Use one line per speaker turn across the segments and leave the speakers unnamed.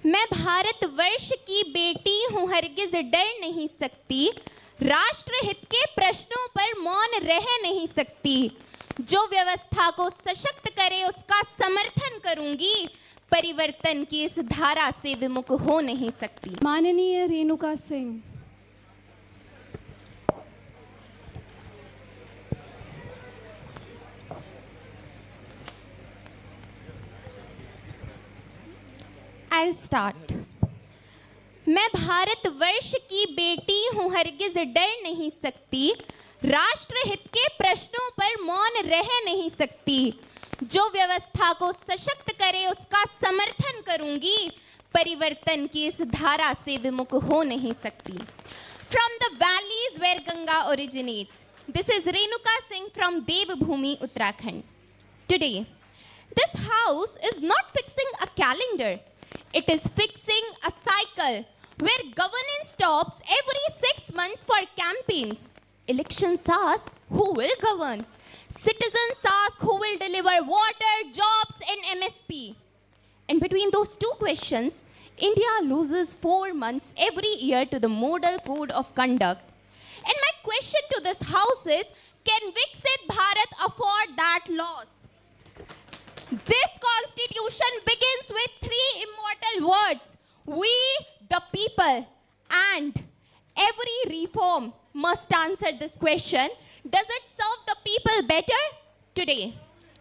मैं भारतवर्ष की बेटी हूँ, हरगिज डर नहीं सकती, राष्ट्रहित के प्रश्नों पर मौन रह नहीं सकती, जो व्यवस्था को सशक्त करे उसका समर्थन करूंगी, परिवर्तन की इस धारा से विमुख हो नहीं सकती।
माननीय रेणुका सिंह।
I'll start. मैं भारतवर्ष की बेटी हूँ, हरगिज डर नहीं सकती, राष्ट्रहित के प्रश्नों पर मौन रह नहीं सकती, जो व्यवस्था को सशक्त करे उसका समर्थन करूंगी, परिवर्तन की इस धारा से विमुख हो नहीं सकती। From the valleys where Ganga originates, this is Renuka Singh from Devbhoomi, Uttarakhand. Today, this house is not fixing a calendar. It is fixing a cycle where governance stops every 6 months for campaigns. Elections ask who will govern. Citizens ask who will deliver water, jobs and MSP. And between those two questions, India loses 4 months every year to the Model Code of Conduct. And my question to this house is, can Viksit Bharat afford that loss? This constitution begins with 3 immortal words, we the people, and every reform must answer this question, does it serve the people better? Today,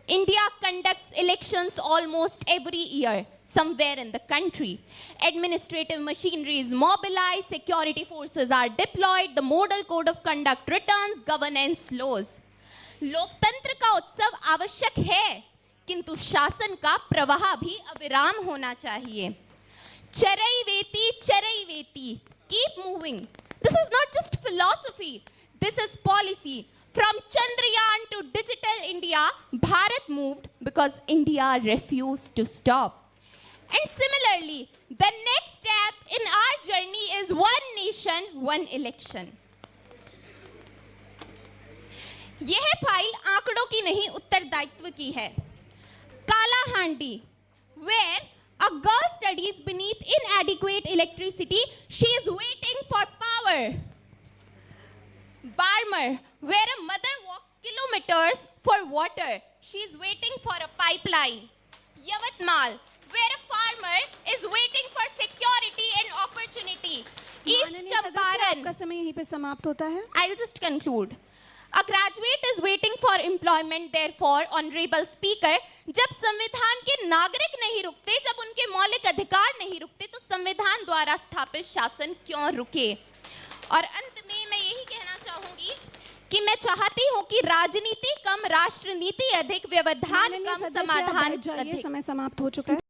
India conducts elections almost every year, somewhere in the country. Administrative machinery is mobilized, security forces are deployed, the Model Code of Conduct returns, governance laws. लोकतंत्र का उत्सव आवश्यक है, किंतु शासन का प्रवाह भी अविराम होना चाहिए। चरैवेति, keep moving. This is not just philosophy, this is policy. From Chandrayaan to Digital India, Bharat moved because India refused to stop. And similarly, the next step in our journey is one nation, one election. यह file आंकड़ों की नहीं, उत्तरदायित्व की है। Kalahandi, where a girl studies beneath inadequate electricity, she is waiting for power. Barmer, where a mother walks kilometers for water, she is waiting for a pipeline. Yavatmal, where a farmer is waiting for security and opportunity. East Champaran.
आपका समय यहीं पे समाप्त होता है।
I will just conclude. A graduate is waiting for employment, therefore, honorable speaker, जब संविधान के नागरिक नहीं रुकते, जब उनके मौलिक अधिकार नहीं रुकते, तो संविधान द्वारा स्थापित शासन क्यों रुके? और अंत में मैं यही कहना चाहूंगी कि मैं चाहती हूं कि राजनीति कम, राष्ट्रनीति अधिक, व्यवधान कम, समाधान अधिक।
समय समाप्त हो चुका है।